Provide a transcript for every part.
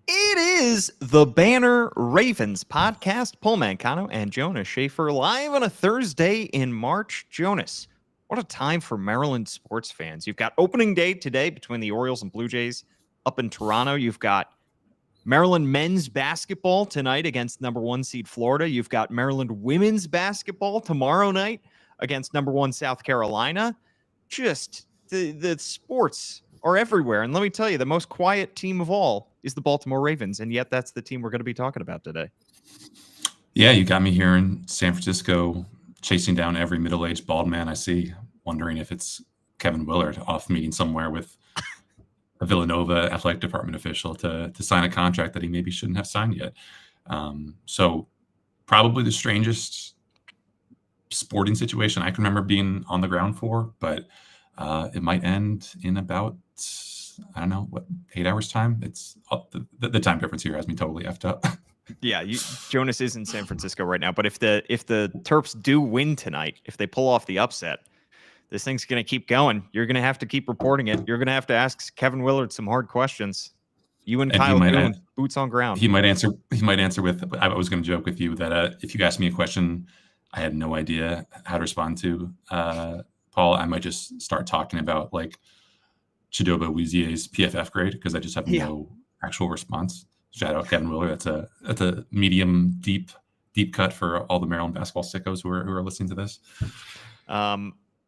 It is the Banner Ravens podcast. Paul Mancano and Jonas Shaffer live on a Thursday in March. Jonas, what a time for Maryland sports fans. You've got opening day today between the Orioles and Blue Jays up in Toronto. You've got Maryland men's basketball tonight against number 1 seed Florida. You've got Maryland women's basketball tomorrow night against number 1 South Carolina. Just the sports are everywhere. And let me tell you, the most quiet team of all is the Baltimore Ravens. And yet that's the team we're going to be talking about today. Yeah, you got me here in San Francisco chasing down every middle-aged bald man I see, wondering if it's Kevin Willard off meeting somewhere with a Villanova athletic department official to sign a contract that he maybe shouldn't have signed yet. So probably the strangest sporting situation I can remember being on the ground for, but it might end in about, I don't know, 8 hours time? It's the time difference here has me totally effed up. Yeah, Jonas is in San Francisco right now, but if the Terps do win tonight, if they pull off the upset, this thing's going to keep going. You're going to have to keep reporting it. You're going to have to ask Kevin Willard some hard questions. You and Kyle Newland, boots on ground. He might answer with, I was going to joke with you that if you asked me a question I had no idea how to respond to, Paul, I might just start talking about like Chidobe Awuzie's PFF grade because I just have no actual response. Shout out Kevin Willard. That's a medium deep cut for all the Maryland basketball sickos who are listening to this.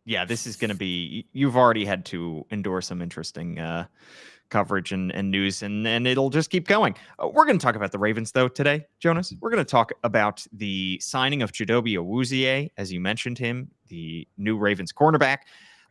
Yeah, this is going to be. You've already had to endure some interesting coverage and news, and it'll just keep going. We're going to talk about the Ravens though today, Jonas. We're going to talk about the signing of Chidobe Awuzie, as you mentioned him, the new Ravens cornerback.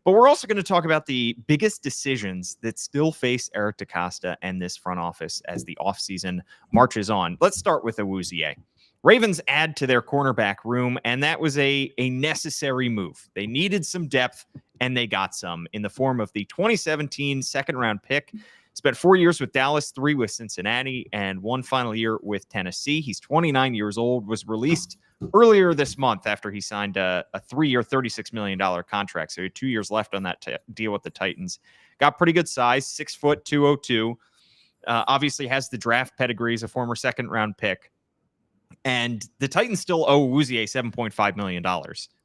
But we're also going to talk about the biggest decisions that still face Eric DeCosta and this front office as the offseason marches on. Let's start with Awuzie. Ravens add to their cornerback room, and that was a necessary move. They needed some depth, and they got some in the form of the 2017 second-round pick. Spent 4 years with Dallas, 3 with Cincinnati, and 1 final year with Tennessee. He's 29 years old, was released earlier this month after he signed a 3-year, $36 million contract. So he had 2 years left on that deal with the Titans. Got pretty good size, 6 foot, 202. Obviously has the draft pedigree as a former second-round pick. And the Titans still owe Awuzie $7.5 million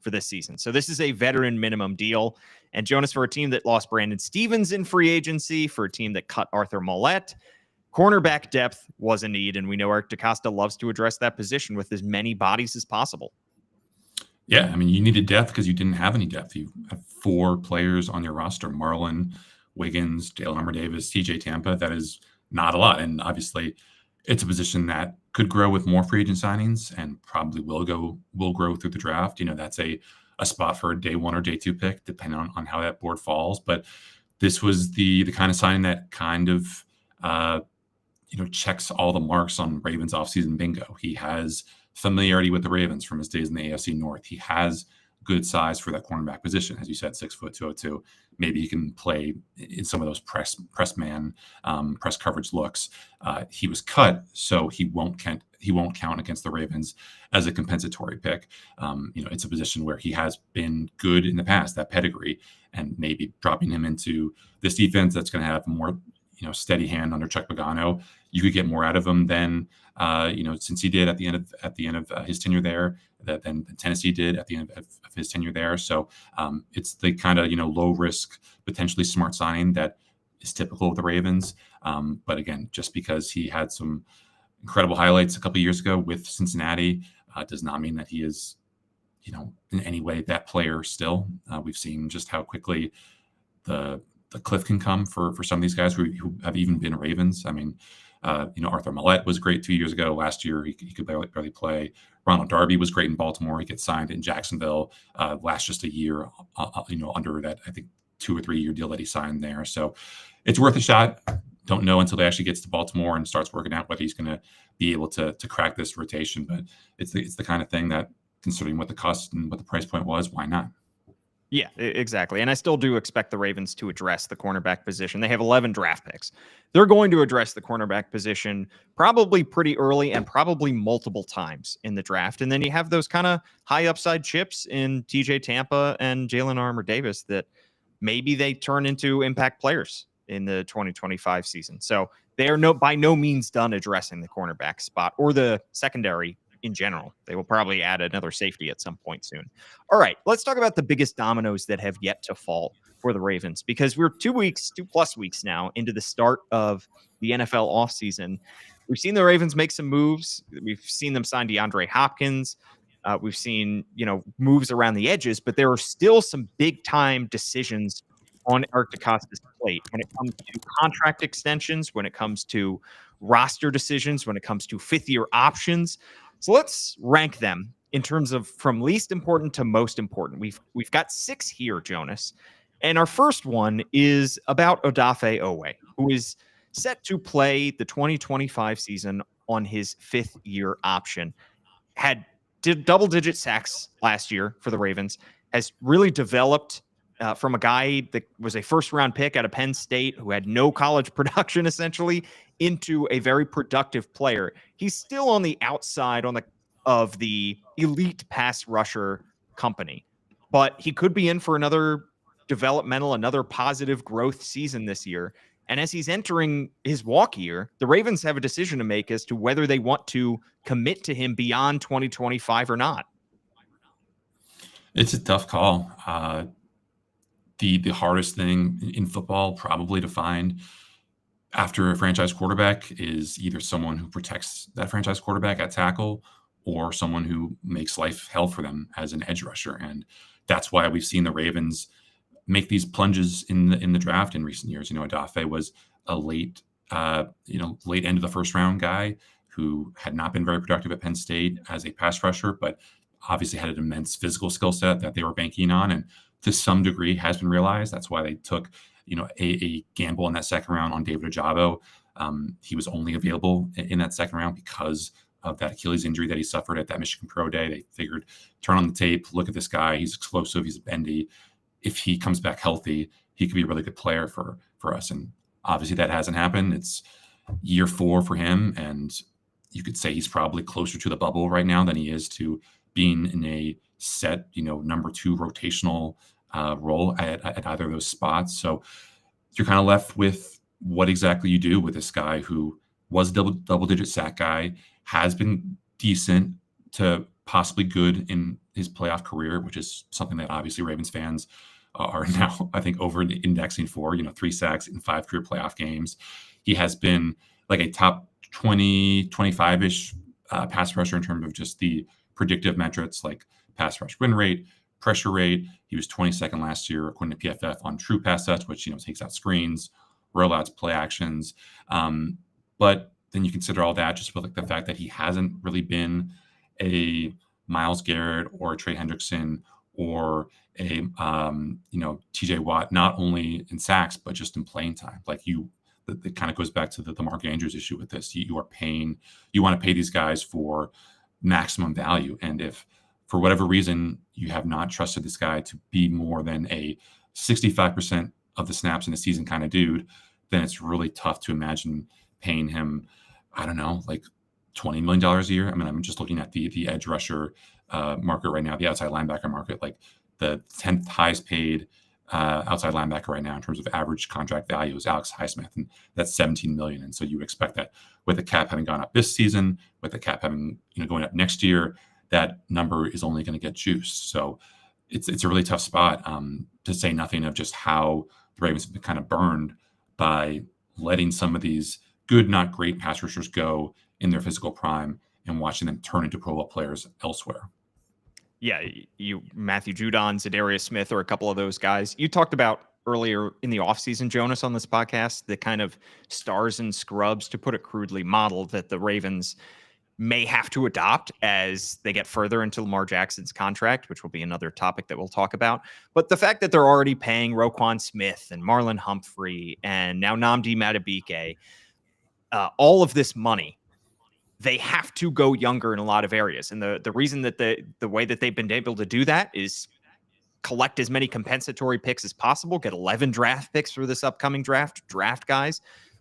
for this season. So this is a veteran minimum deal. And Jonas, for a team that lost Brandon Stevens in free agency, for a team that cut Arthur Millette, cornerback depth was a need. And we know Eric DeCosta loves to address that position with as many bodies as possible. Yeah, I mean, you needed depth because you didn't have any depth. You have 4 players on your roster, Marlon, Wiggins, Jalen Armour-Davis, TJ Tampa. That is not a lot. And obviously, it's a position that could grow with more free agent signings and probably will grow through the draft. You know, that's a spot for a day 1 or day 2 pick, depending on how that board falls. But this was the kind of signing that kind of, checks all the marks on Ravens offseason bingo. He has familiarity with the Ravens from his days in the AFC North. He has good size for that cornerback position. As you said, 6 foot, 202. Maybe he can play in some of those press man, press coverage looks. He was cut, so he won't count against the Ravens as a compensatory pick. It's a position where he has been good in the past, that pedigree, and maybe dropping him into this defense that's going to have more, steady hand under Chuck Pagano. You could get more out of him than, since he did at the end of his tenure there, than Tennessee did at the end of his tenure there. So it's the kind of, low risk, potentially smart signing that is typical of the Ravens. But again, just because he had some incredible highlights a couple of years ago with Cincinnati does not mean that he is, in any way that player still. We've seen just how quickly the cliff can come for some of these guys who have even been Ravens. I mean, Arthur Millette was great 2 years ago. Last year, he could barely play. Ronald Darby was great in Baltimore. He gets signed in Jacksonville, last just a year, under that, I think, 2 or 3 year deal that he signed there. So it's worth a shot. Don't know until he actually gets to Baltimore and starts working out whether he's going to be able to crack this rotation. But it's the kind of thing that, considering what the cost and what the price point was, why not? Yeah, exactly. And I still do expect the Ravens to address the cornerback position. They have 11 draft picks. They're going to address the cornerback position probably pretty early and probably multiple times in the draft. And then you have those kind of high upside chips in TJ Tampa and Jalen Armour-Davis that maybe they turn into impact players in the 2025 season. So they are by no means done addressing the cornerback spot or the secondary in general. They will probably add another safety at some point soon. All right, let's talk about the biggest dominoes that have yet to fall for the Ravens, because we're 2+ weeks now into the start of the NFL offseason. We've seen the Ravens make some moves. We've seen them sign DeAndre Hopkins. We've seen, moves around the edges, but there are still some big time decisions on Eric DeCosta's plate when it comes to contract extensions, when it comes to roster decisions, when it comes to fifth-year options. So let's rank them in terms of from least important to most important. We've got 6 here, Jonas. And our first one is about Odafe Oweh, who is set to play the 2025 season on his 5th-year option. Did double-digit sacks last year for the Ravens, has really developed from a guy that was a first-round pick out of Penn State who had no college production, essentially, into a very productive player. He's still on the outside of the elite pass rusher company, but he could be in for another positive growth season this year. And as he's entering his walk year, the Ravens have a decision to make as to whether they want to commit to him beyond 2025 or not. It's a tough call. The hardest thing in football probably to find after a franchise quarterback is either someone who protects that franchise quarterback at tackle or someone who makes life hell for them as an edge rusher. And that's why we've seen the Ravens make these plunges in the draft in recent years. Odafe was a late end of the first round guy who had not been very productive at Penn State as a pass rusher, but obviously had an immense physical skill set that they were banking on, and to some degree has been realized. That's why they took a gamble in that second round on David Ojabo. He was only available in that second round because of that Achilles injury that he suffered at that Michigan Pro Day. They figured, turn on the tape, look at this guy. He's explosive. He's bendy. If he comes back healthy, he could be a really good player for us. And obviously that hasn't happened. It's year 4 for him. And you could say he's probably closer to the bubble right now than he is to being in a set, number 2 rotational role at either of those spots. So you're kind of left with what exactly you do with this guy who was a double-digit sack guy, has been decent to possibly good in his playoff career, which is something that obviously Ravens fans are now, I think, over-indexing for, 3 sacks in 5 career playoff games. He has been like a top 20, 25-ish pass rusher in terms of just the predictive metrics like pass rush win rate, pressure rate. He was 22nd last year, according to PFF, on true pass sets, which, takes out screens, rollouts, play actions. But then you consider all that just with the fact that he hasn't really been a Myles Garrett or a Trey Hendrickson or a TJ Watt, not only in sacks, but just in playing time. It kind of goes back to the Mark Andrews issue with this. You want to pay these guys for maximum value. And if for whatever reason you have not trusted this guy to be more than a 65% of the snaps in a season kind of dude, then it's really tough to imagine paying him, I don't know, like $20 million a year. I mean, I'm just looking at the edge rusher market right now, the outside linebacker market, like the 10th highest paid outside linebacker right now in terms of average contract value is Alex Highsmith, and that's $17 million. And so you would expect that with the cap having gone up this season, with the cap having going up next year, that number is only going to get juiced. So it's a really tough spot, to say nothing of just how the Ravens have been kind of burned by letting some of these good, not great pass rushers go in their physical prime and watching them turn into Pro Bowl players elsewhere. Yeah, Matthew Judon, Zadarius Smith, or a couple of those guys. You talked about earlier in the offseason, Jonas, on this podcast, the kind of stars and scrubs, to put it crudely, model that the Ravens may have to adopt as they get further into Lamar Jackson's contract, which will be another topic that we'll talk about. But the fact that they're already paying Roquan Smith and Marlon Humphrey and now Nnamdi Madubuike, all of this money, they have to go younger in a lot of areas. And the reason that the way that they've been able to do that is collect as many compensatory picks as possible, get 11 draft picks for this upcoming draft guys.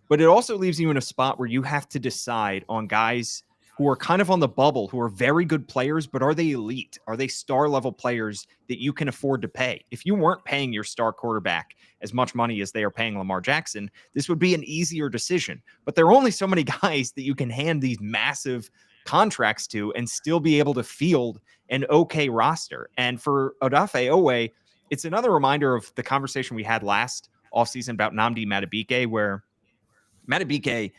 But it also leaves you in a spot where you have to decide on guys who are kind of on the bubble, who are very good players, but are they elite? Are they star level players that you can afford to pay? If you weren't paying your star quarterback as much money as they are paying Lamar Jackson, this would be an easier decision. But there are only so many guys that you can hand these massive contracts to and still be able to field an okay roster. And for Odafe Owe, it's another reminder of the conversation we had last offseason about Nnamdi Madubuike, where Madubuike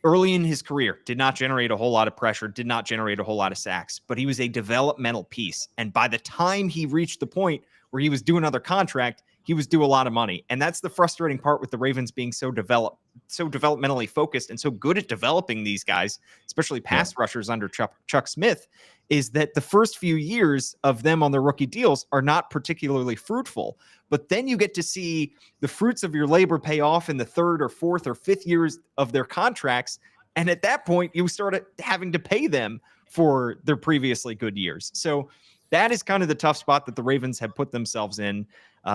early in his career did not generate a whole lot of pressure, did not generate a whole lot of sacks, but he was a developmental piece. And by the time he reached the point where he was due another contract, he was due a lot of money. And that's the frustrating part with the Ravens being so developmentally focused and so good at developing these guys, especially pass rushers under Chuck Smith, is that the first few years of them on their rookie deals are not particularly fruitful. But then you get to see the fruits of your labor pay off in the third or fourth or fifth years of their contracts. And at that point, you start having to pay them for their previously good years. So that is kind of the tough spot that the Ravens have put themselves in,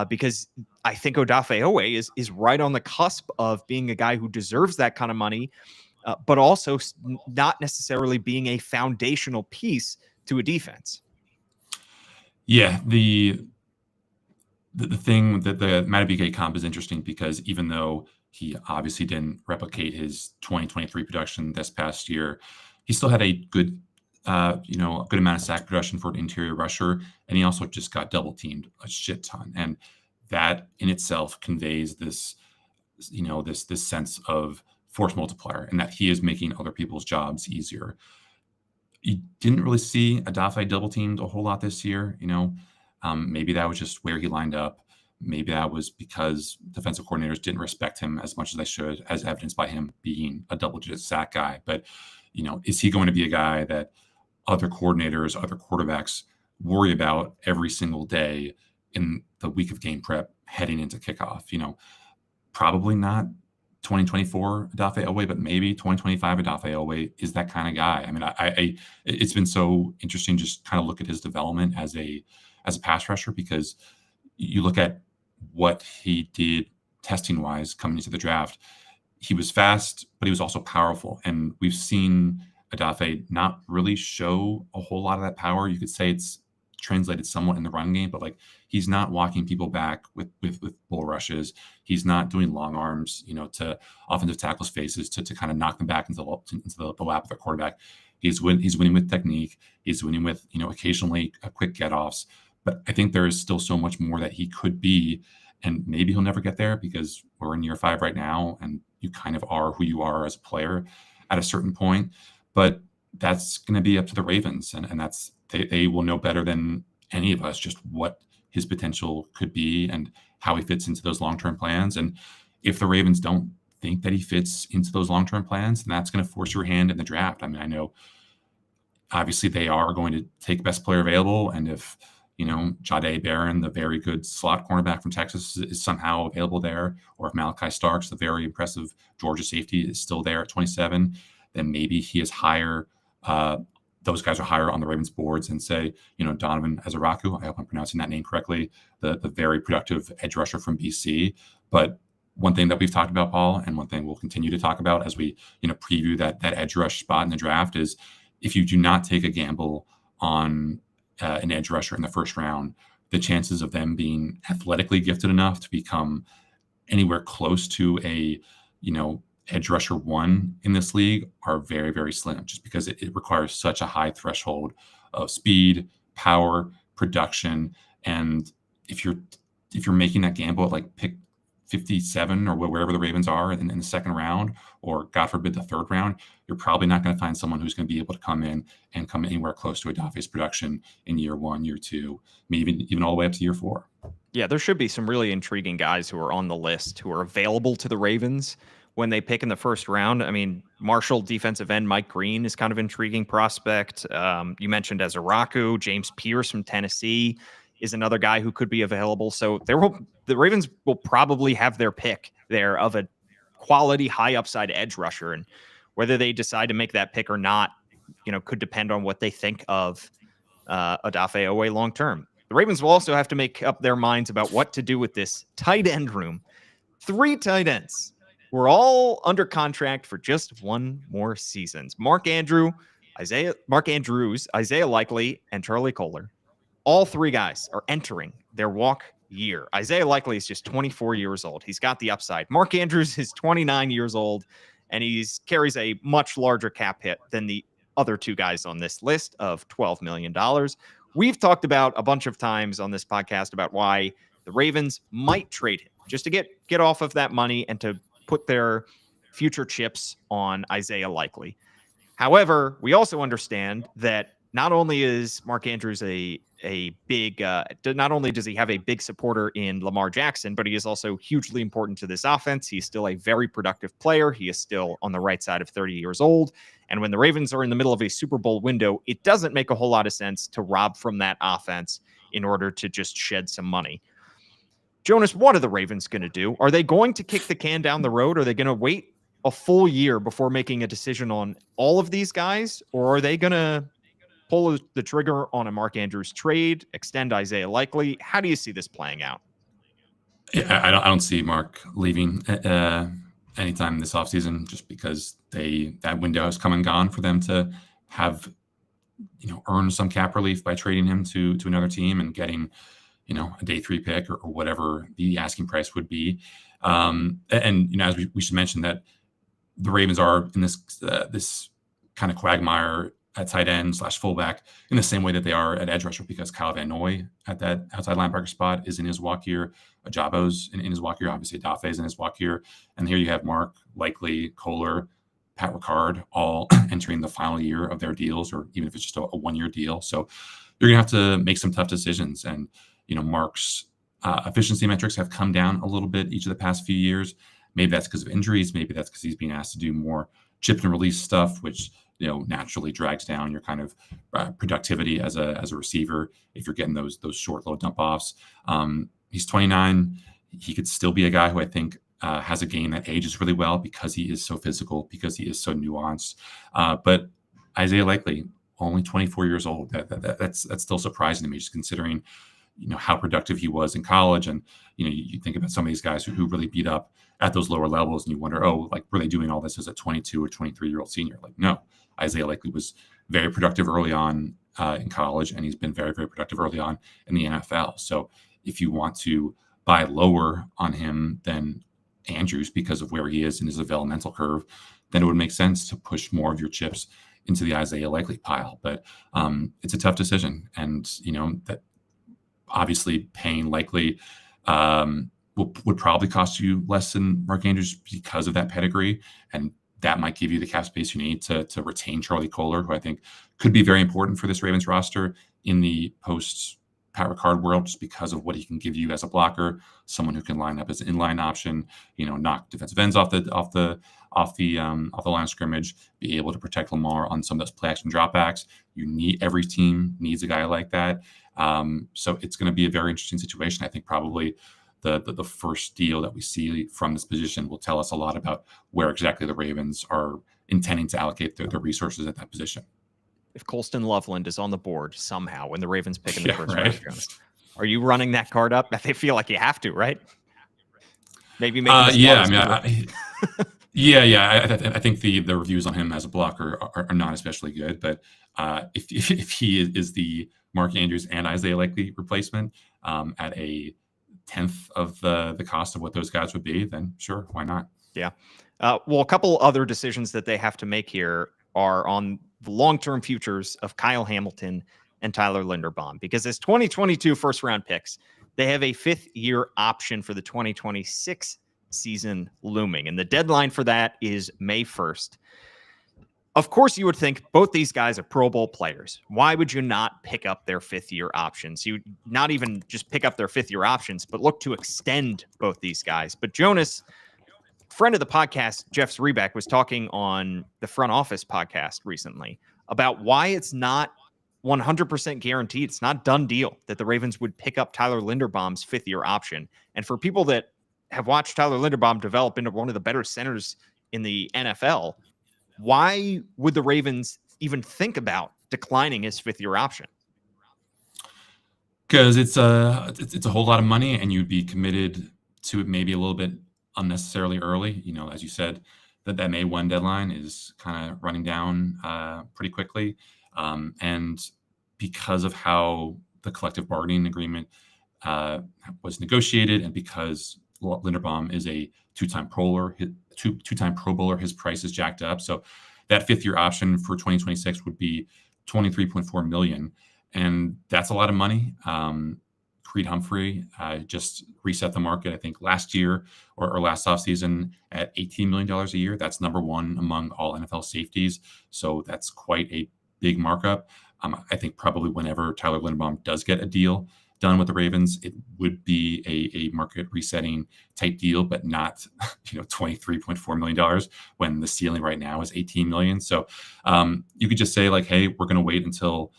because I think Odafe Owe is right on the cusp of being a guy who deserves that kind of money, but also not necessarily being a foundational piece to a defense. Yeah, the thing that the Madubuike comp is interesting because even though he obviously didn't replicate his 2023 production this past year, he still had a good a good amount of sack production for an interior rusher, and he also just got double teamed a shit ton, and that in itself conveys this this sense of force multiplier, and that he is making other people's jobs easier. You didn't really see Odafe double teamed a whole lot this year. Maybe that was just where he lined up. Maybe that was because defensive coordinators didn't respect him as much as they should, as evidenced by him being a double-digit sack guy. But is he going to be a guy that other coordinators, other quarterbacks worry about every single day in the week of game prep heading into kickoff? Probably not 2024 Odafe Owe, but maybe 2025 Odafe Owe is that kind of guy. I mean, it's been so interesting just kind of look at his development as a pass rusher, because you look at what he did testing wise coming into the draft. He was fast, but he was also powerful, and we've seen Odafe not really show a whole lot of that power. You could say it's translated somewhat in the run game, but he's not walking people back with bull rushes. He's not doing long arms, to offensive tackles' faces to kind of knock them back into the lap of their quarterback. He's winning with technique. He's winning with occasionally quick get-offs. But I think there is still so much more that he could be, and maybe he'll never get there because we're in year 5 right now, and you kind of are who you are as a player at a certain point. But that's going to be up to the Ravens, and that's they will know better than any of us just what his potential could be and how he fits into those long-term plans. And if the Ravens don't think that he fits into those long-term plans, then that's going to force your hand in the draft. I mean, I know obviously they are going to take best player available, and if Jahdae Barron, the very good slot cornerback from Texas, is somehow available there, or if Malachi Starks, the very impressive Georgia safety, is still there at 27, then maybe he is higher. Those guys are higher on the Ravens boards, and say, Donovan Ezeraku, I hope I'm pronouncing that name correctly, the very productive edge rusher from BC. But one thing that we've talked about, Paul, and one thing we'll continue to talk about as we preview that edge rush spot in the draft, is if you do not take a gamble on an edge rusher in the first round, the chances of them being athletically gifted enough to become anywhere close to a edge rusher 1 in this league are very, very slim, just because it requires such a high threshold of speed, power, production. And if you're making that gamble at pick 57 or wherever the Ravens are in the second round, or God forbid the third round, you're probably not going to find someone who's going to be able to come in and come anywhere close to Odafe's production in year 1, year 2, maybe even all the way up to year 4. Yeah, there should be some really intriguing guys who are on the list who are available to the Ravens when they pick in the first round. I mean, Marshall defensive end Mike Green is kind of intriguing prospect. You mentioned Ezeraku. James Pierce from Tennessee is another guy who could be available. So the Ravens will probably have their pick there of a quality high upside edge rusher, and whether they decide to make that pick or not, could depend on what they think of Odafe Owe long term. The Ravens will also have to make up their minds about what to do with this tight end room. 3 tight ends. We're all under contract for just 1 more season. Mark Andrew, Mark Andrews, Isaiah Likely, and Charlie Kohler. All three guys are entering their walk year. Isaiah Likely is just 24 years old. He's got the upside. Mark Andrews is 29 years old, and he carries a much larger cap hit than the other two guys on this list of $12 million. We've talked about a bunch of times on this podcast about why the Ravens might trade him just to get off of that money and to put their future chips on Isaiah Likely. However, we also understand that not only is Mark Andrews a big, not only does he have a big supporter in Lamar Jackson, but he is also hugely important to this offense. He's still a very productive player. He is still on the right side of 30 years old. And when the Ravens are in the middle of a Super Bowl window, it doesn't make a whole lot of sense to rob from that offense in order to just shed some money. Jonas, what are the Ravens going to do? Are they going to kick the can down the road? Are they going to wait a full year before making a decision on all of these guys? Or are they going to pull the trigger on a Mark Andrews trade, extend Isaiah Likely? How do you see this playing out? Yeah, I don't see Mark leaving anytime this offseason, just because that window has come and gone for them to have, earn some cap relief by trading him to another team and getting, a day 3 pick or whatever the asking price would be. And as we should mention that the Ravens are in this kind of quagmire at tight end / fullback in the same way that they are at edge rusher, because Kyle Van Noy at that outside linebacker spot is in his walk year. Ajabo's in his walk year. Obviously, Dafe's in his walk year. And here you have Mark, Likely, Kohler, Pat Ricard all entering the final year of their deals, or even if it's just a 1-year deal. So you're going to have to make some tough decisions. And, Mark's efficiency metrics have come down a little bit each of the past few years. Maybe that's because of injuries. Maybe that's because he's being asked to do more chip and release stuff, which naturally drags down your kind of productivity as a receiver if you're getting those short, low dump offs. He's 29. He could still be a guy who I think has a game that ages really well because he is so physical, because he is so nuanced. But Isaiah Likely, only 24 years old. That's still surprising to me, just considering how productive he was in college. And you think about some of these guys who really beat up at those lower levels, and you wonder, were they doing all this as a 22 or 23-year-old senior? No. Isaiah Likely was very productive early on in college, and he's been very, very productive early on in the NFL. So if you want to buy lower on him than Andrews because of where he is in his developmental curve, then it would make sense to push more of your chips into the Isaiah Likely pile. But it's a tough decision, and that obviously paying Likely would probably cost you less than Mark Andrews because of that pedigree, and that might give you the cap space you need to retain Charlie Kohler, who I think could be very important for this Ravens roster in the post Pat Ricard world, just because of what he can give you as a blocker, someone who can line up as an inline option, knock defensive ends off the line of scrimmage, be able to protect Lamar on some of those play action dropbacks. Every team needs a guy like that. So it's going to be a very interesting situation. I think probably the first deal that we see from this position will tell us a lot about where exactly the Ravens are intending to allocate their resources at that position. If Colston Loveland is on the board somehow when the Ravens pick in the first round, Jonas, are you running that card up? They feel like you have to, right? Maybe make I think the reviews on him as a blocker are not especially good, but if he is the Mark Andrews and Isaiah Likely replacement at a 10th of the cost of what those guys would be, then sure, why not? Yeah. Well, a couple other decisions that they have to make here are on the long-term futures of Kyle Hamilton and Tyler Linderbaum, because as 2022 first-round picks, they have a 5th-year option for the 2026 season looming, and the deadline for that is May 1st. Of course, you would think both these guys are Pro Bowl players. Why would you not pick up their 5th-year options? You not even just pick up their 5th-year options, but look to extend both these guys. But Jonas, friend of the podcast, Jeff Zrebeck, was talking on the Front Office podcast recently about why it's not 100% guaranteed. It's not done deal that the Ravens would pick up Tyler Linderbaum's 5th-year option. And for people that have watched Tyler Linderbaum develop into one of the better centers in the NFL, why would the Ravens even think about declining his 5th-year option? Because it's a whole lot of money, and you'd be committed to it maybe a little bit unnecessarily early. As you said, that May 1 deadline is kind of running down pretty quickly. And because of how the collective bargaining agreement was negotiated, and because Linderbaum is a two-time Pro Bowler, his price is jacked up. So that fifth-year option for 2026 would be $23.4 million, and that's a lot of money. Creed Humphrey just reset the market, I think, last year or last offseason at $18 million a year. That's number one among all NFL safeties. So that's quite a big markup. I think probably whenever Tyler Linderbaum does get a deal done with the Ravens, it would be a market resetting type deal, but not $23.4 million when the ceiling right now is $18 million. So you could just say like, hey, we're going to wait until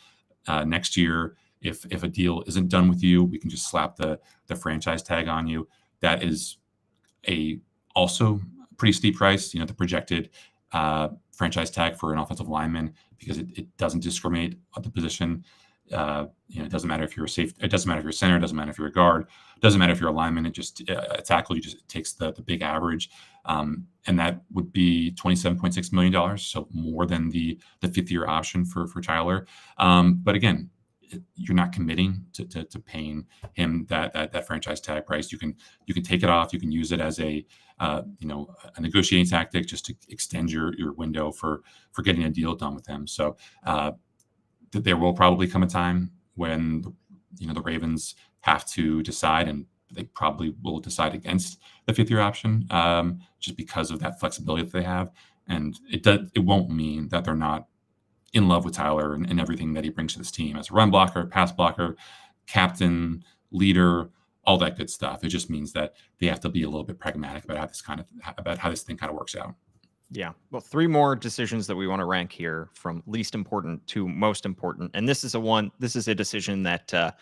next year. If a deal isn't done with you, we can just slap the franchise tag on you. That is a also pretty steep price. The projected franchise tag for an offensive lineman, because it doesn't discriminate at the position. It doesn't matter if you're a safety. It doesn't matter if you're a center. It doesn't matter if you're a guard. It doesn't matter if you're a lineman. It just a tackle. It takes the big average, and that would be $27.6 million. So more than the fifth-year option for Tyler. But again, you're not committing to paying him that franchise tag price. You can take it off. You can use it as a negotiating tactic just to extend your window for getting a deal done with him. So there will probably come a time when the Ravens have to decide, and they probably will decide against the fifth-year option just because of that flexibility that they have. And it won't mean that they're not in love with Tyler and everything that he brings to this team as a run blocker, pass blocker, captain, leader, all that good stuff. It just means that they have to be a little bit pragmatic about how this thing kind of works out. Yeah. Well, three more decisions that we want to rank here from least important to most important. And this is a decision that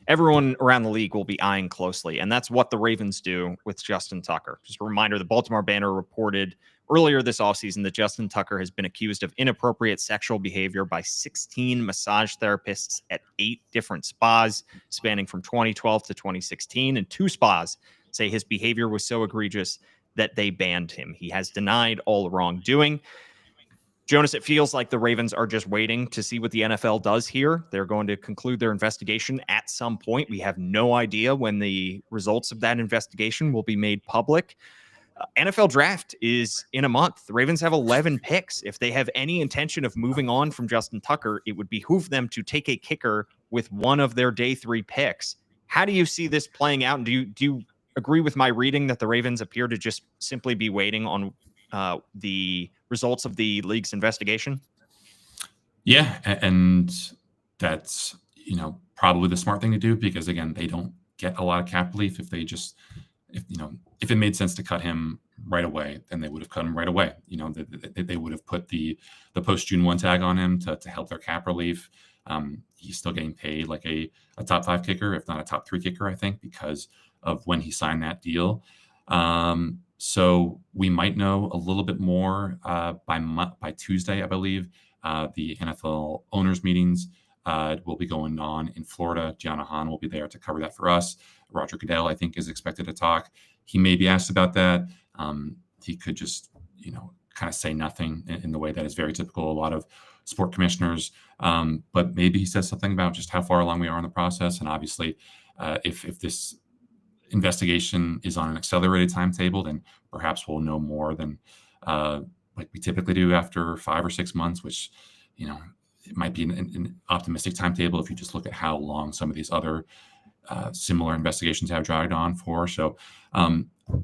everyone around the league will be eyeing closely. And that's what the Ravens do with Justin Tucker. Just a reminder, the Baltimore Banner reported earlier this offseason that Justin Tucker has been accused of inappropriate sexual behavior by 16 massage therapists at 8 different spas spanning from 2012 to 2016. And 2 spas say his behavior was so egregious that they banned him. He has denied all wrongdoing. Jonas, it feels like the Ravens are just waiting to see what the NFL does here. They're going to conclude their investigation at some point. We have no idea when the results of that investigation will be made public. NFL draft is in a month. The Ravens have 11 picks. If they have any intention of moving on from Justin Tucker, it would behoove them to take a kicker with one of their day 3 picks. How do you see this playing out? And do you agree with my reading that the Ravens appear to just simply be waiting on the results of the league's investigation? Yeah, and that's probably the smart thing to do, because again, they don't get a lot of cap relief if it made sense to cut him right away, then they would have cut him right away. They would have put the post June 1 tag on him to help their cap relief. He's still getting paid like a top 5 kicker, if not a top 3 kicker, I think, because of when he signed that deal. So we might know a little bit more by Tuesday, I believe. The NFL owners meetings will be going on in Florida. Gianna Hahn will be there to cover that for us. Roger Goodell, I think, is expected to talk. He may be asked about that. He could just, kind of say nothing in the way that is very typical of a lot of sport commissioners. But maybe he says something about just how far along we are in the process. And obviously, if this investigation is on an accelerated timetable, then perhaps we'll know more than like we typically do after 5 or 6 months, which, it might be an optimistic timetable if you just look at how long some of these other similar investigations have dragged on for. So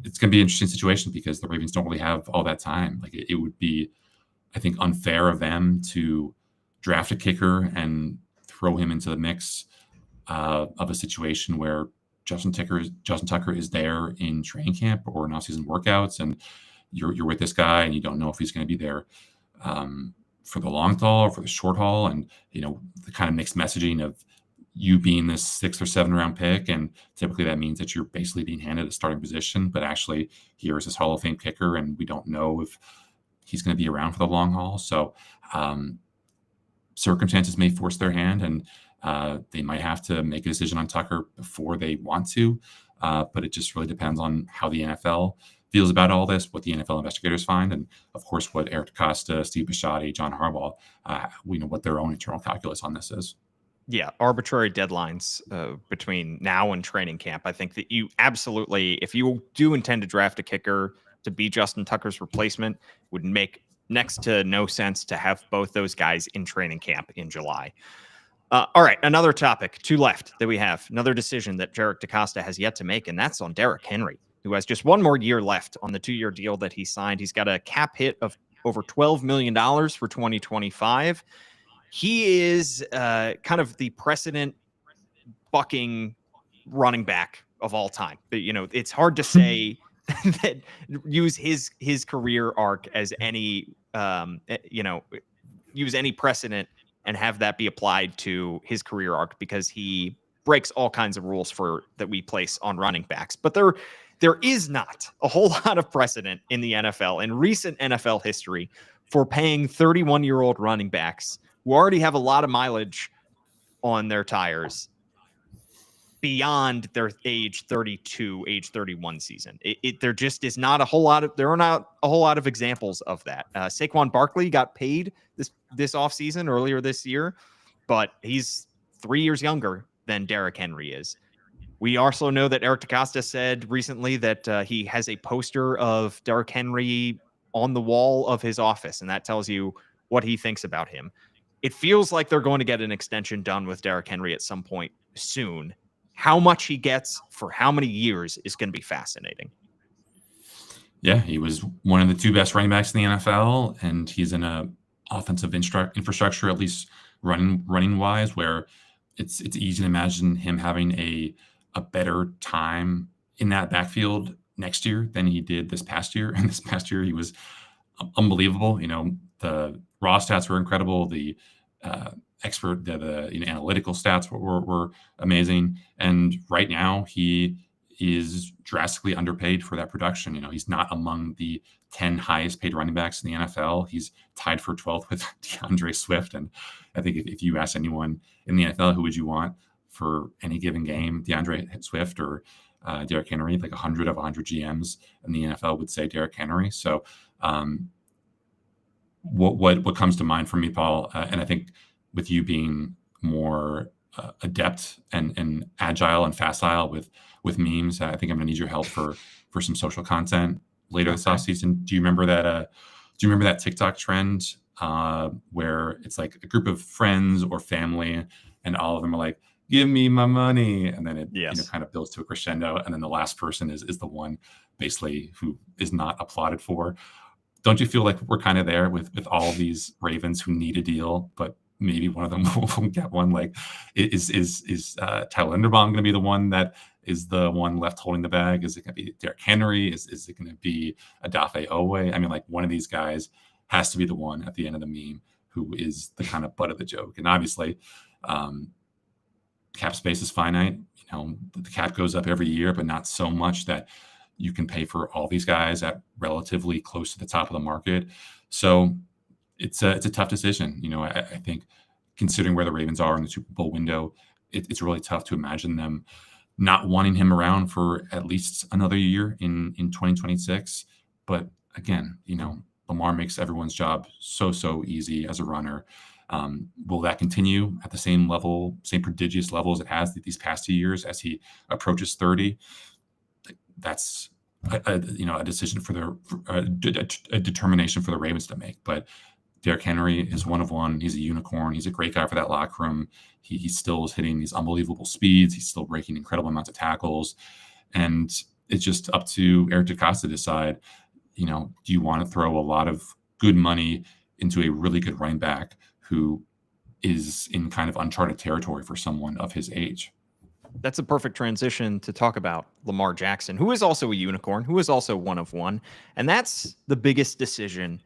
it's going to be an interesting situation because the Ravens don't really have all that time. Like it would be, I think, unfair of them to draft a kicker and throw him into the mix of a situation where Justin Tucker is there in training camp or in off-season workouts, and you're with this guy and you don't know if he's going to be there for the long haul or for the short haul, and the kind of mixed messaging of you being this 6th or 7th round pick, and typically that means that you're basically being handed a starting position, but actually here is this Hall of Fame kicker, and we don't know if he's going to be around for the long haul. So circumstances may force their hand, and they might have to make a decision on Tucker before they want to, but it just really depends on how the NFL feels about all this, what the NFL investigators find, and of course what Eric DeCosta, Steve Bisciotti, John Harbaugh, we know what their own internal calculus on this is. Yeah, arbitrary deadlines between now and training camp. I think that you absolutely, if you do intend to draft a kicker to be Justin Tucker's replacement, would make next to no sense to have both those guys in training camp in July. All right, another topic, two left that we have. Another decision that Eric DeCosta has yet to make, and that's on Derrick Henry, who has just one more year left on the 2-year deal that he signed. He's got a cap hit of over $12 million for 2025. He is kind of the precedent bucking running back of all time. But, it's hard to say that use his career arc as any, use any precedent and have that be applied to his career arc, because he breaks all kinds of rules that we place on running backs. But there is not a whole lot of precedent in the NFL, in recent NFL history, for paying 31-year-old running backs who already have a lot of mileage on their tires beyond their age 32, age 31 season. There just is not a whole lot of, there are not a whole lot of examples of that. Saquon Barkley got paid this offseason earlier this year, but he's 3 years younger than Derrick Henry is. We also know that Eric DeCosta said recently that he has a poster of Derrick Henry on the wall of his office, and that tells you what he thinks about him. It feels like they're going to get an extension done with Derrick Henry at some point soon. How much he gets for how many years is going to be fascinating. Yeah, he was one of the two best running backs in the NFL, and he's in a offensive infrastructure, at least running wise, where it's easy to imagine him having a better time in that backfield next year than he did this past year. And this past year, he was unbelievable. The raw stats were incredible. The analytical stats were amazing. And right now, he is drastically underpaid for that production. He's not among the 10 highest paid running backs in the NFL. He's tied for 12th with DeAndre Swift. And I think if you ask anyone in the NFL, who would you want for any given game, DeAndre Swift or Derrick Henry, like 100 of 100 GMs in the NFL would say Derrick Henry. So what comes to mind for me, Paul, and I think with you being more adept and agile and facile with memes, I think I'm gonna need your help for some social content later this offseason. Do you remember that TikTok trend where it's like a group of friends or family, and all of them are like, "Give me my money," and then it kind of builds to a crescendo, and then the last person is the one basically who is not applauded for. Don't you feel like we're kind of there with all these Ravens who need a deal, but maybe one of them won't get one? Like, is Tyler Linderbaum going to be the one that is the one left holding the bag? Is it going to be Derrick Henry? Is it going to be Odafe Oweh? I mean, like, one of these guys has to be the one at the end of the meme who is the kind of butt of the joke. And obviously, cap space is finite. The cap goes up every year, but not so much that you can pay for all these guys at relatively close to the top of the market. So it's a tough decision. I think considering where the Ravens are in the Super Bowl window, it's really tough to imagine them not wanting him around for at least another year in 2026. But again, Lamar makes everyone's job so easy as a runner. Will that continue at the same level, same prodigious levels it has these past 2 years as he approaches 30? That's a decision for a determination for the Ravens to make. But Derrick Henry is one of one. He's a unicorn. He's a great guy for that locker room. He still is hitting these unbelievable speeds. He's still breaking incredible amounts of tackles. And it's just up to Eric DeCosta to decide, do you want to throw a lot of good money into a really good running back who is in kind of uncharted territory for someone of his age? That's a perfect transition to talk about Lamar Jackson, who is also a unicorn, who is also one of one. And that's the biggest decision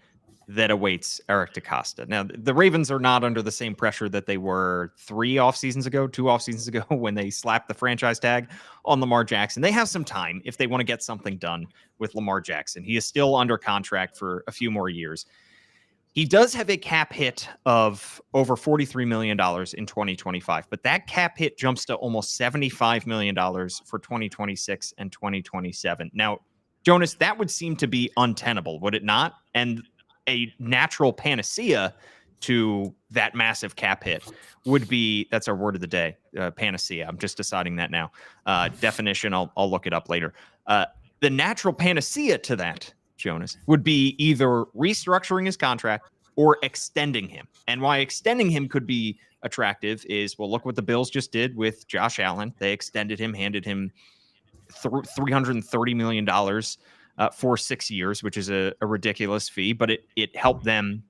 that awaits Eric DeCosta. Now, the Ravens are not under the same pressure that they were 2 off seasons ago, when they slapped the franchise tag on Lamar Jackson. They have some time if they want to get something done with Lamar Jackson. He is still under contract for a few more years. He does have a cap hit of over $43 million in 2025, but that cap hit jumps to almost $75 million for 2026 and 2027. Now, Jonas, that would seem to be untenable, would it not? And a natural panacea to that massive cap hit would be, that's our word of the day, panacea. I'm just deciding that now. Definition, I'll look it up later. The natural panacea to that, Jonas, would be either restructuring his contract or extending him. And why extending him could be attractive is, well, look what the Bills just did with Josh Allen. They extended him, handed him $330 million for 6 years, which is a ridiculous fee, but it helped them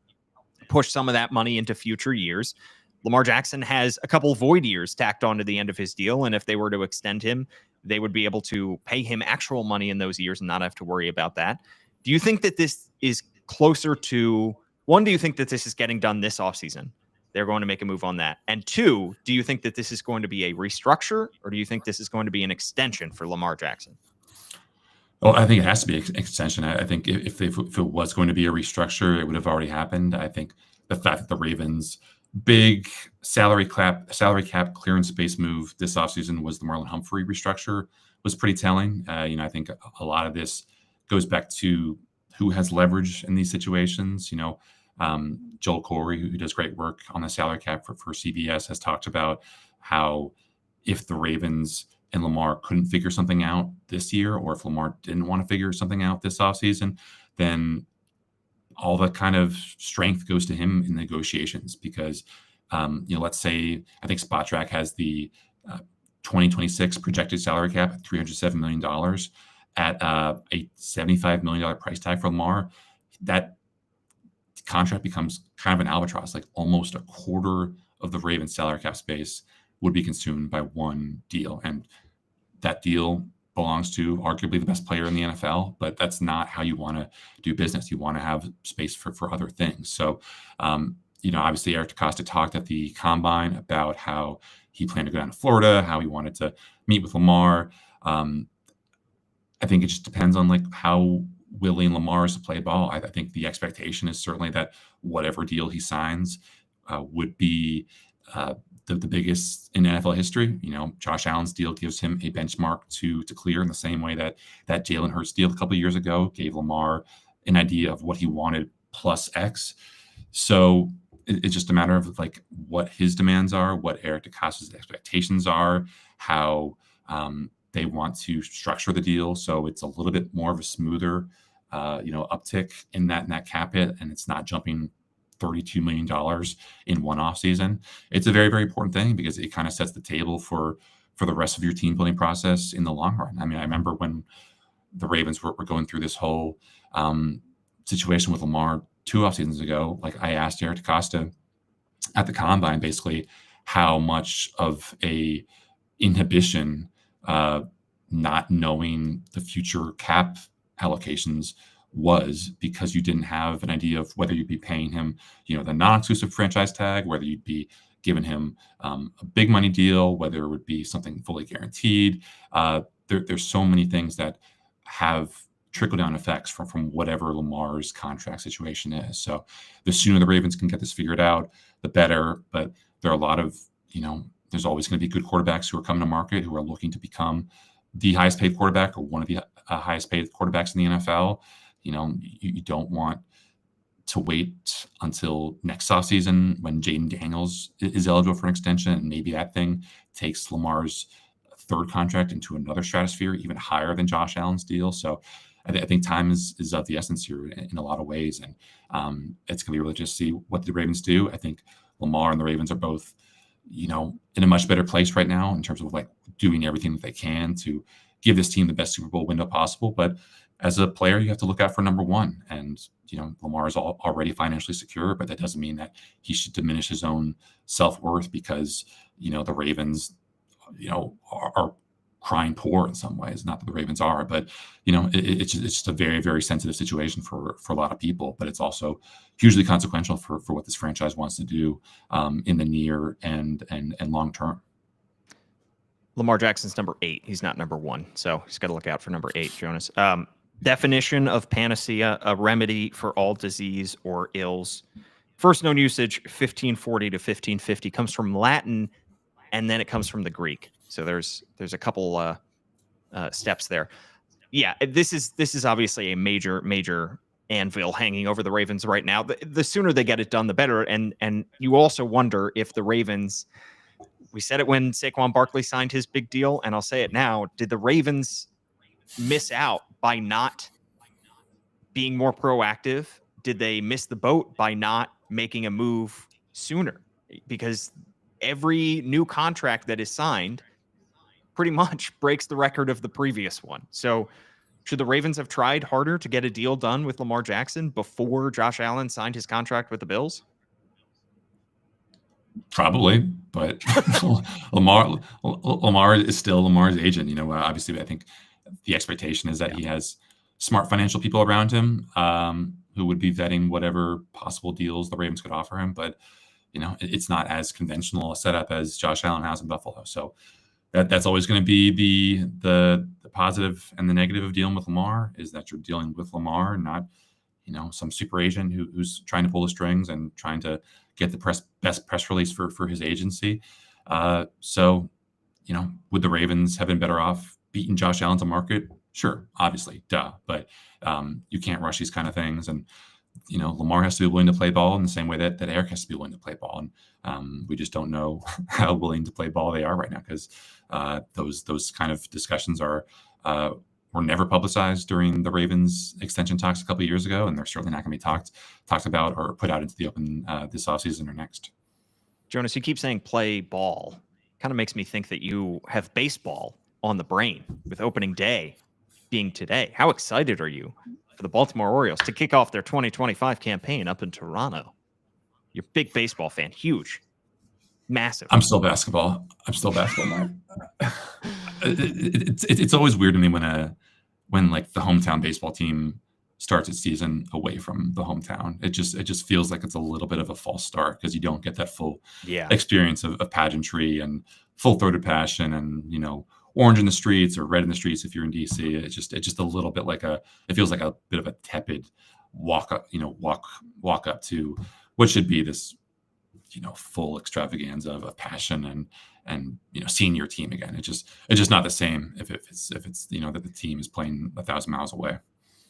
push some of that money into future years. Lamar Jackson has a couple void years tacked onto the end of his deal, and if they were to extend him, they would be able to pay him actual money in those years and not have to worry about that. Do you think that this is closer to, one, do you think that this is getting done this offseason? They're going to make a move on that. And two, do you think that this is going to be a restructure, or do you think this is going to be an extension for Lamar Jackson? Well, I think it has to be an extension. I think if it was going to be a restructure, it would have already happened. I think the fact that the Ravens' big salary cap clearance space move this offseason was the Marlon Humphrey restructure was pretty telling. I think a lot of this goes back to who has leverage in these situations. Joel Corey, who does great work on the salary cap for CBS, has talked about how if the Ravens and Lamar couldn't figure something out this year, or if Lamar didn't want to figure something out this offseason, then all the kind of strength goes to him in negotiations. Because, let's say, I think SpotTrack has the 2026 projected salary cap at $307 million at a $75 million price tag for Lamar. That contract becomes kind of an albatross. Like almost a quarter of the Ravens salary cap space would be consumed by one deal. And that deal belongs to arguably the best player in the NFL, but that's not how you want to do business. You want to have space for other things. So, obviously Eric DeCosta talked at the Combine about how he planned to go down to Florida, how he wanted to meet with Lamar. I think it just depends on like how willing Lamar is to play ball. I think the expectation is certainly that whatever deal he signs would be the biggest in NFL history. Josh Allen's deal gives him a benchmark to clear in the same way that Jalen Hurts deal a couple of years ago gave Lamar an idea of what he wanted plus X. So it's just a matter of like what his demands are, what Eric DeCosta's expectations are, how they want to structure the deal so it's a little bit more of a smoother, uptick in that cap hit, and it's not jumping $32 million in one offseason. It's a very, very important thing because it kind of sets the table for the rest of your team building process in the long run. I mean, I remember when the Ravens were going through this whole situation with Lamar 2 off seasons ago. Like I asked Eric DeCosta at the Combine basically how much of a inhibition not knowing the future cap allocations was because you didn't have an idea of whether you'd be paying him, the non-exclusive franchise tag, whether you'd be giving him a big money deal, whether it would be something fully guaranteed. There's so many things that have trickle-down effects from whatever Lamar's contract situation is. So the sooner the Ravens can get this figured out, the better. But there are a lot of, there's always going to be good quarterbacks who are coming to market who are looking to become the highest paid quarterback or one of the highest paid quarterbacks in the NFL. You don't want to wait until next offseason when Jaden Daniels is eligible for an extension, and maybe that thing takes Lamar's third contract into another stratosphere, even higher than Josh Allen's deal. So I think time is of the essence here in a lot of ways, and it's going to be really just see what the Ravens do. I think Lamar and the Ravens are both, in a much better place right now in terms of like doing everything that they can to give this team the best Super Bowl window possible. But as a player, you have to look out for number one. And, Lamar is already financially secure, but that doesn't mean that he should diminish his own self-worth because, the Ravens, are crying poor in some ways. Not that the Ravens are, but, it's just a very, very sensitive situation for a lot of people. But it's also hugely consequential for what this franchise wants to do in the near and long term. Lamar Jackson's number 8. He's not number 1. So he's got to look out for number 8, Jonas. Definition of panacea: a remedy for all disease or ills. First known usage, 1540 to 1550, comes from Latin, and then it comes from the Greek. So there's a couple steps there. Yeah, this is obviously a major anvil hanging over the Ravens right now. The sooner they get it done, the better. And you also wonder if the Ravens, we said it when Saquon Barkley signed his big deal, and I'll say it now, did the Ravens miss out by not being more proactive? Did they miss the boat by not making a move sooner? Because every new contract that is signed pretty much breaks the record of the previous one. So should the Ravens have tried harder to get a deal done with Lamar Jackson before Josh Allen signed his contract with the Bills? Probably, but Lamar is still Lamar's agent. Obviously, I think the expectation is that he has smart financial people around him who would be vetting whatever possible deals the Ravens could offer him. But it's not as conventional a setup as Josh Allen has in Buffalo. So that's always going to be the positive and the negative of dealing with Lamar, is that you're dealing with Lamar, not some super agent who's trying to pull the strings and trying to get the best press release for his agency. So would the Ravens have been better off beating Josh Allen to market? Sure, obviously, duh. But you can't rush these kind of things, and Lamar has to be willing to play ball in the same way that Eric has to be willing to play ball, and we just don't know how willing to play ball they are right now, because those kind of discussions were never publicized during the Ravens extension talks a couple of years ago, and they're certainly not going to be talked about or put out into the open this offseason or next. Jonas, you keep saying play ball. Kind of makes me think that you have baseball on the brain, with opening day being today. How excited are you for the Baltimore Orioles to kick off their 2025 campaign up in Toronto? You're a big baseball fan. Huge. Massive. I'm still basketball. Man. It's always weird to me when like the hometown baseball team starts its season away from the hometown. It just feels like it's a little bit of a false start, because you don't get that full experience of pageantry and full-throated passion and orange in the streets or red in the streets if you're in DC. It's just a little bit like it feels like a bit of a tepid walk up to what should be this full extravaganza of passion and seeing your team again. It's just not the same if it's that the team is playing 1,000 miles away.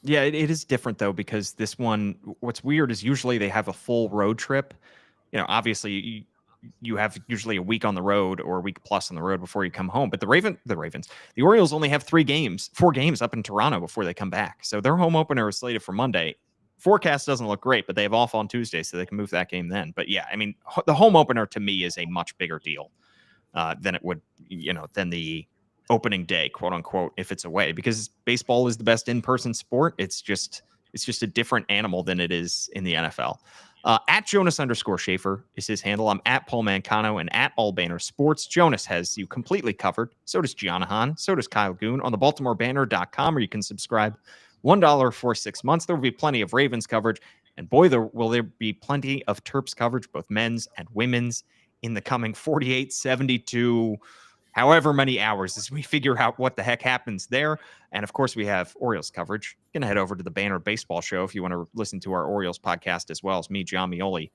Yeah, it is different though, because this one, what's weird is usually they have a full road trip. Obviously you have usually a week on the road or a week plus on the road before you come home. But the Orioles only have 4 games up in Toronto before they come back. So their home opener is slated for Monday. Forecast doesn't look great, but they have off on Tuesday, so they can move that game then. But yeah, I mean, the home opener to me is a much bigger deal than it would, than the opening day, quote unquote, if it's away, because baseball is the best in-person sport. It's just a different animal than it is in the NFL. At Jonas_Shaffer is his handle. I'm at Paul Mancano and at All Banner Sports. Jonas has you completely covered. So does Giannahan. So does Kyle Goon on the BaltimoreBanner.com, where you can subscribe $1 for 6 months. There will be plenty of Ravens coverage, and boy, will there be plenty of Terps coverage, both men's and women's, in the coming 48, 72, however many hours, as we figure out what the heck happens there. And of course, we have Orioles coverage. You're going to head over to the Banner Baseball Show if you want to listen to our Orioles podcast, as well as me, John Mioli,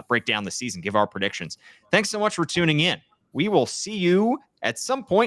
break down the season, give our predictions. Thanks so much for tuning in. We will see you at some point